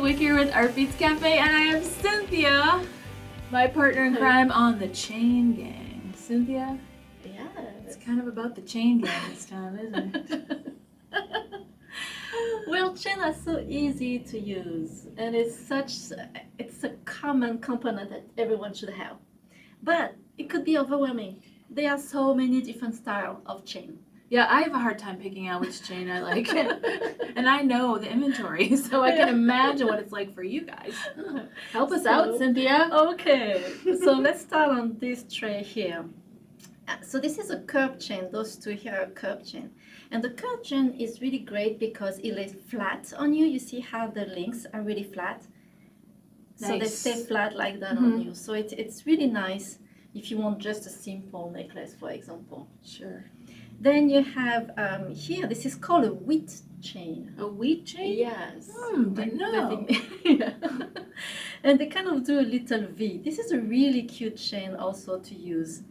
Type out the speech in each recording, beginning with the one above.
Wick here with Artbeads Cafe, and I am Cynthia, my partner in crime on the chain gang. Cynthia? Yeah. It's kind of about the chain gang this time, isn't it? Well, chain are so easy to use, and it's a common component that everyone should have. But it could be overwhelming. There are so many different styles of chain. Yeah, I have a hard time picking out which chain I like. And I know the inventory, so I can imagine what it's like for you guys. Help us out, Cynthia. Okay, so let's start on this tray here. So this is a curved chain. Those two here are curved chain. And the curved chain is really great because it lays flat on you. You see how the links are really flat? Nice. So they stay flat like that on you. So it's really nice if you want just a simple necklace, for example. Sure. Then you have here, this is called a wheat chain. A wheat chain? Yes. Didn't know. Yeah. And they kind of do a little V. This is a really cute chain also to use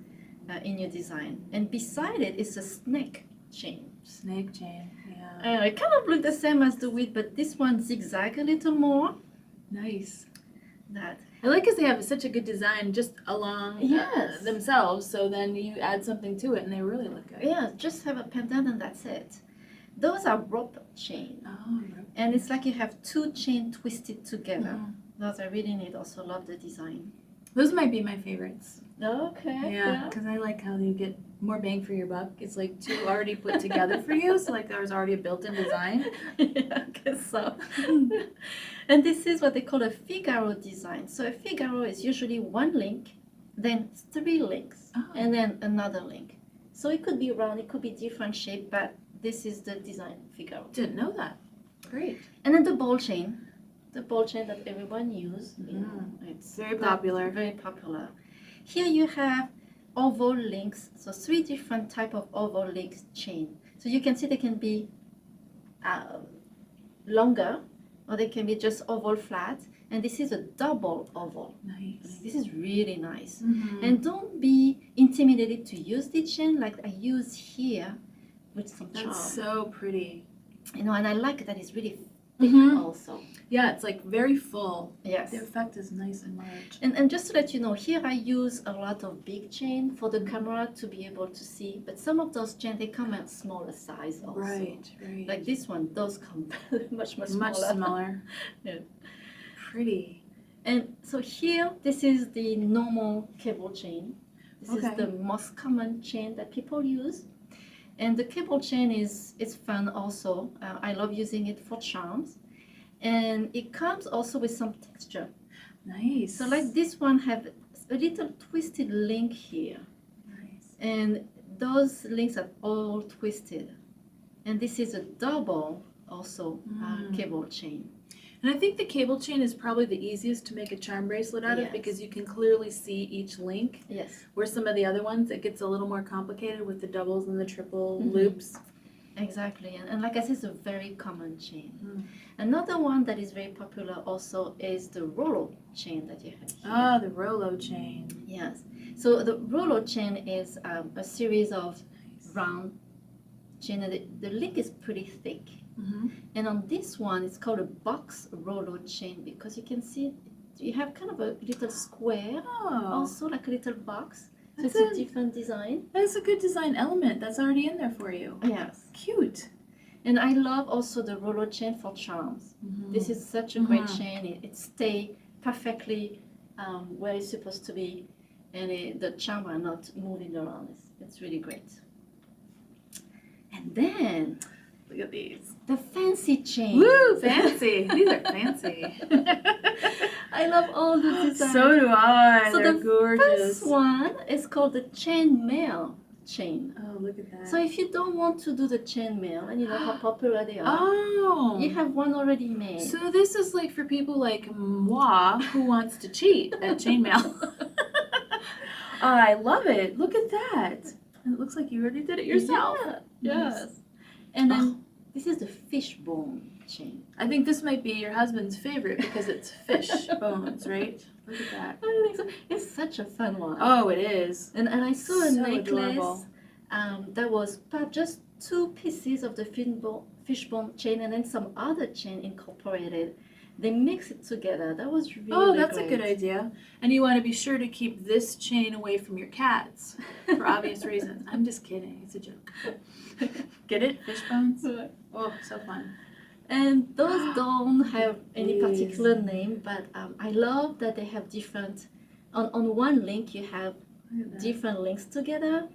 in your design. And beside it is a snake chain. Snake chain, yeah. It kind of look the same as the wheat, but this one zigzag a little more. Nice. That. I like because they have such a good design just along Yes. themselves, so then you add something to it and they really look good. Yeah, just have a pendant and that's it. Those are rope chain. Oh, And it's like you have two chain twisted together. Mhm. Those are really neat. Also love the design. Those might be my favorites. Okay. Yeah, because I like how you get more bang for your buck. It's like two already put together for you, so like there's already a built-in design. Yeah, I guess so. And this is what they call a Figaro design. So a Figaro is usually one link, then three links, and then another link. So it could be round, it could be different shape, but this is the design Figaro. Didn't know that. Great. And then the ball chain that everyone uses. You know, it's Very popular. Very popular. Here you have oval links, so three different type of oval links chain. So you can see they can be longer, or they can be just oval flat. And this is a double oval. Nice. This is really nice. Mm-hmm. And don't be intimidated to use the chain like I use here with some charm. That's so pretty. You know, and I like that it's really thick also. Yeah, it's like very full. Yes. The effect is nice and large. And just to let you know, here I use a lot of big chain for the camera to be able to see. But some of those chain, they come at smaller size also. Right. Like this one, those come much smaller. Much smaller. Yeah. Pretty. And so here, this is the normal cable chain. This is the most common chain that people use. And the cable chain is fun also. I love using it for charms. And it comes also with some texture. Nice. So like this one have a little twisted link here. Nice. And those links are all twisted. And this is a double also cable chain. And I think the cable chain is probably the easiest to make a charm bracelet out of because you can clearly see each link. Yes. Where some of the other ones, it gets a little more complicated with the doubles and the triple loops. Exactly. And like I said, it's a very common chain. Another one that is very popular also is the Rollo chain that you have here. Ah, the Rollo chain. Yes. So the Rollo chain is a series of round chain, and the link is pretty thick. And on this one, it's called a box Rollo chain because you can see you have kind of a little square, also like a little box. So it's a different design. That's a good design element. That's already in there for you. Yes. Cute. And I love also the Rollo chain for charms. This is such a great chain. It stays perfectly where it's supposed to be, and the charms are not moving around. It's really great. And then, Look at these. the fancy chain. Woo, fancy. These are fancy. I love all the designs. So do I. So They're the gorgeous. first one is called the chain mail chain. Oh, look at that. So if you don't want to do the chain mail, and you know how popular they are, Oh. you have one already made. So this is like for people like moi who wants to cheat at chainmail. I love it. Look at that. And it looks like you already did it yourself. Yeah. Nice. Yes. And then this is the fishbone chain. I think this might be your husband's favorite because it's fish bones, right? Look at that. I think so. It's such a fun one. Oh, it is. And I saw a So necklace adorable. that was just two pieces of the fishbone chain and then some other chain incorporated. they mix it together. That was really Oh, that's great. a good idea. And you want to be sure to keep this chain away from your cats for obvious reasons. I'm just kidding. It's a joke. Get it? Fish bones? Oh, so fun. And those don't have any These. particular name, but I love that they have different. On one link, you have Look at that. different links together.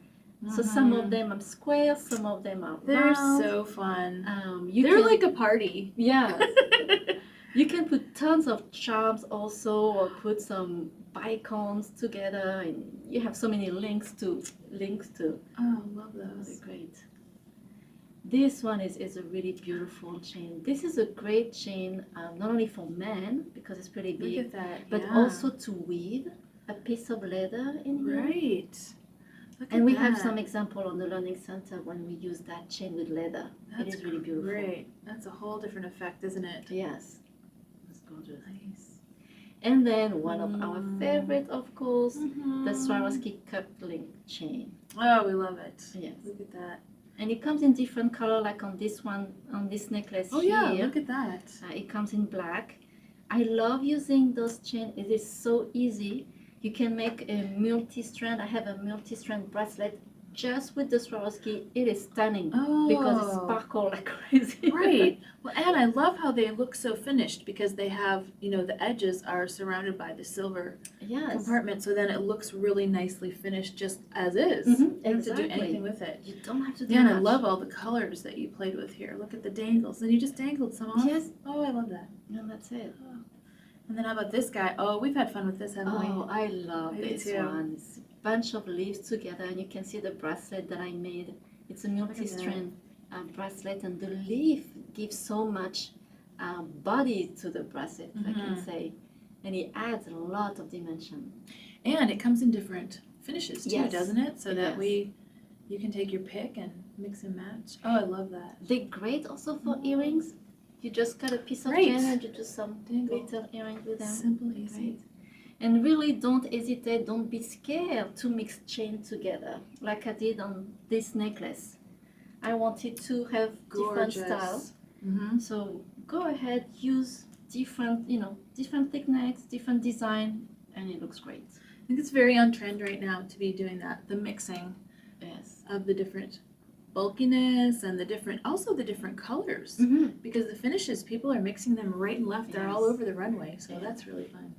So some of them are square, some of them are They're round. so fun. You They're can, like a party. yeah. You can put tons of charms also, or put some icons together, and you have so many links to. Oh, love They're those. great. This one is a really beautiful chain. This is a great chain, not only for men because it's pretty Look big, at that. but yeah. also to weave a piece of leather in here. Right. Look And at we that. have some example on the Learning Center when we use that chain with leather. That's it is really beautiful. Great. That's a whole different effect, isn't it? Yes. It's gorgeous. Nice. And then one of our favorite, of course, the Mhm. Swarovski coupling chain. Oh, we love it. Yes. Look at that. And it comes in different color, like on this one, on this necklace Oh, here. yeah. Look at that. It comes in black. I love using those chains. It is so easy. You can make a multi-strand. I have a multi-strand bracelet just with the Swarovski. It is stunning because it sparkles like crazy. Right. Well, and I love how they look so finished because they have, the edges are surrounded by the silver Yes. compartment. So then it looks really nicely finished just as is. Mhm, You don't have to do exactly. anything with it. You don't have to do Yeah, and I much. love all the colors that you played with here. Look at the dangles. And you just dangled some off. Yes. Oh, I love that. And that's it. And then how about this guy? Oh, we've had fun with this, haven't Oh, I love I do this too. one. It's a bunch of leaves together, and you can see the bracelet that I made. It's a multi-strand bracelet, and the leaf gives so much body to the bracelet, I can say, and it adds a lot of dimension. we? And it comes in different finishes too, Yes. doesn't it? So that Yes. you can take your pick and mix and match. Oh, I love that. They're great also for earrings. You just cut a piece of Right. chain and you do some Dangle. little earrings with them. Simple, easy. Right. And really don't hesitate, don't be scared to mix chain together, like I did on this necklace. I wanted to have different styles. Mm-hmm. So go ahead, use different techniques, different design, and it looks great. I think it's very on trend right now to be doing that, the mixing Yes. of the different bulkiness and the different colors. Mm-hmm. Because the finishes, people are mixing them right and left. They're all Yes. over the runway, so Yeah. that's really fun.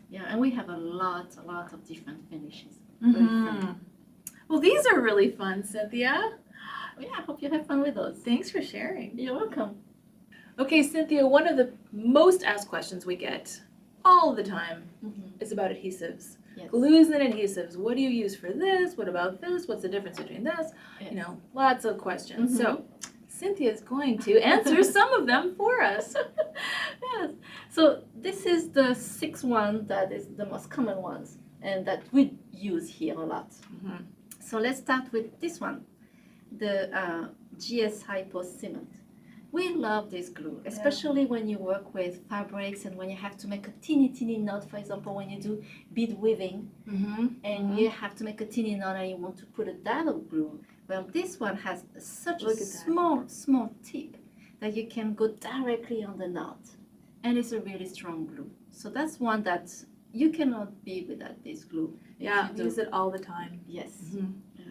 Yeah, and we have a lot of different finishes. Very fun. Well, these are really fun, Cynthia. Yeah, I hope you have fun with those. Thanks for sharing. You're welcome. Okay, Cynthia, one of the most asked questions we get all the time Mm-hmm. is about adhesives. Yes. Glues and adhesives. What do you use for this? What about this? What's the difference between this? Yes. Lots of questions. Mhm. So Cynthia's going to answer some of them for us. Yes. So this is the sixth one that is the most common ones and that we use here a lot. Mhm. So let's start with this one, the gs-hypo cement. We love this glue, especially when you work with fabrics and when you have to make a teeny knot, for example, when you do bead weaving Mm-hmm. and you have to make a teeny knot and you want to put a dab of glue. Well, this one has such Look a at that. small tip that you can go directly on the knot. And it's a really strong glue. So that's one that you cannot be without this glue. Yeah, If you use do- it all the time. Yes. Mhm. Yes.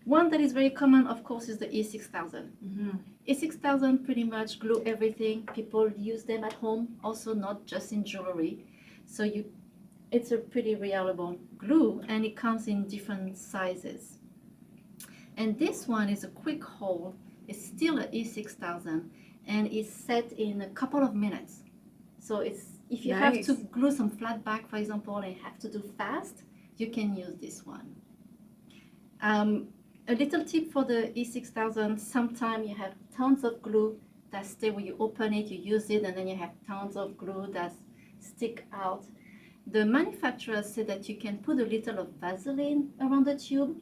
One that is very common, of course, is the E6000. Mm-hmm. E6000 pretty much glue everything. People use them at home, also not just in jewelry. So it's a pretty reliable glue, and it comes in different sizes. And this one is a quick hold. It's still an E6000, and it's set in a couple of minutes. So if you have to Nice. glue some flat back, for example, and you have to do fast, you can use this one. A little tip for the E6000, sometimes you have tons of glue that stay when you open it, you use it, and then you have tons of glue that stick out. The manufacturer said that you can put a little of Vaseline around the tube,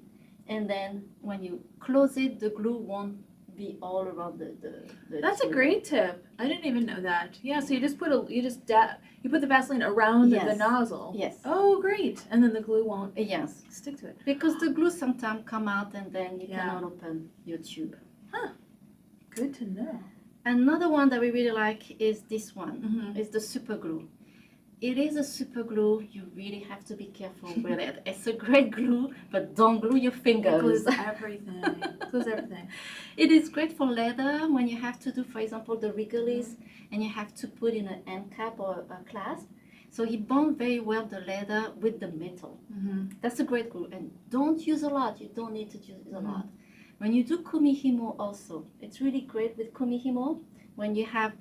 and then when you close it, the glue won't be all around the That's a tube. great tip. I didn't even know that. Yeah, so you just put the Vaseline around the Yes. nozzle. Yes. Oh, great. And then the glue won't Yes, stick to it. because the glue sometimes come out and then you Yeah. cannot open your tube. Good to know. Another one that we really like is this one. Mhm. It's the super glue. It is a super glue. You really have to be careful with it. It's a great glue, but don't glue your It fingers. glues everything. Glues everything. It is great for leather when you have to do, for example, the wriggles and you have to put in an end cap or a clasp. So it bonds very well the leather with the metal. That's a great glue. And don't use a lot. You don't need to use a lot. When you do kumihimo also, it's really great with kumihimo. When you have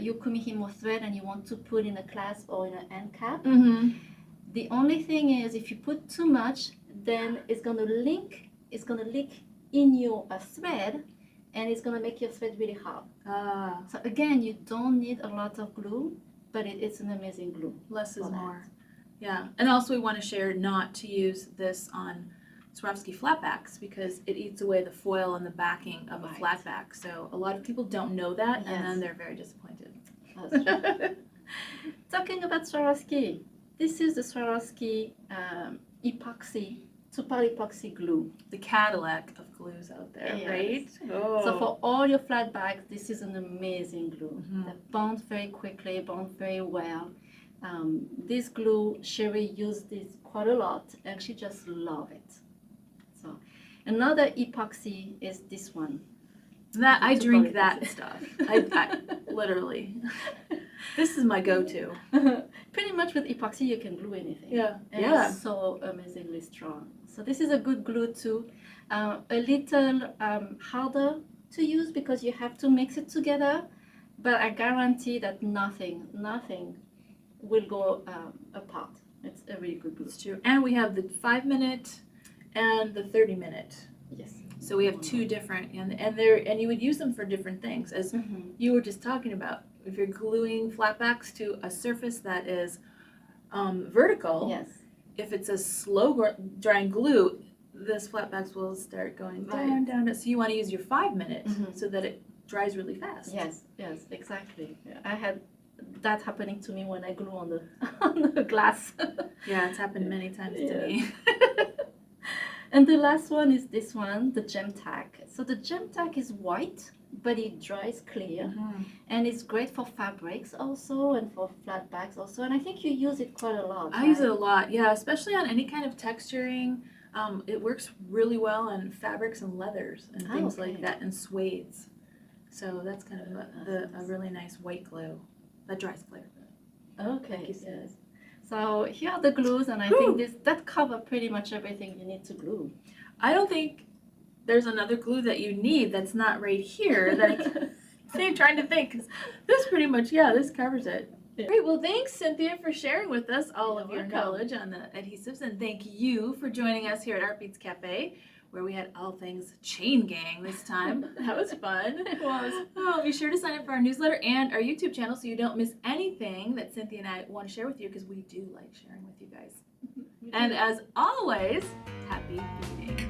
your kumihimo thread and you want to put in a clasp or in an end cap. The only thing is if you put too much, then it's gonna leak in your thread, and it's gonna make your thread really hard. So again, you don't need a lot of glue, but it's an amazing glue. Less is for that. more. Yeah, and also we want to share not to use this on Swarovski flatbacks because it eats away the foil and the backing of a Right. flatback. So a lot of people don't know that, and Yes. then they're very disappointed. That's true. Talking about Swarovski, this is the Swarovski epoxy, super epoxy glue. The Cadillac of glues out there, Yes. right? So for all your flat bags, this is an amazing glue. Mhm. That bonds very quickly, bonds very well. This glue, Sherry used this quite a lot, and she just love it. So another epoxy is this one. That I Super drink epoxy. that stuff. I literally. This is my go-to. Pretty much with epoxy, you can glue anything. Yeah. And Yeah. it's so amazingly strong. So this is a good glue too. A little harder to use because you have to mix it together, but I guarantee that nothing will go apart. It's a really good glue. It's true. And we have the 5-minute and the 30-minute. Yes. So we have two different, and you would use them for different things, as you were just talking about. If you're gluing flatbacks to a surface that is vertical, Yes. if it's a slow drying glue, this flatbacks will start going down, Right. down. So you want to use your 5-minute Mhm. so that it dries really fast. Yes, exactly. Yeah, I had that happening to me when I glue on the on the glass. Yeah, it's happened many times to Yeah. me. And the last one is this one, the gem-tac. So the gem-tac is white, but it dries clear. And it's great for fabrics also and for flat bags also. And I think you use it quite a lot. I use it a lot, yeah, especially on any kind of texturing. It works really well on fabrics and leathers and things like okay. that, and suedes. So that's kind of a really nice white glue that dries clear. Okay, Like you said. yes. So here are the glues, and I Whew. think that cover pretty much everything you need to glue. I don't think there's another glue that you need that's not right here that I'm trying to think, 'cause this pretty much, this covers it. Yeah. Great, well thanks Cynthia for sharing with us all of You're your welcome. knowledge on the adhesives, and thank you for joining us here at Artbeads Cafe, where we had all things chain gang this time. That was fun. It was. Oh, be sure to sign up for our newsletter and our YouTube channel so you don't miss anything that Cynthia and I want to share with you, because we do like sharing with you guys. And as always, happy beading.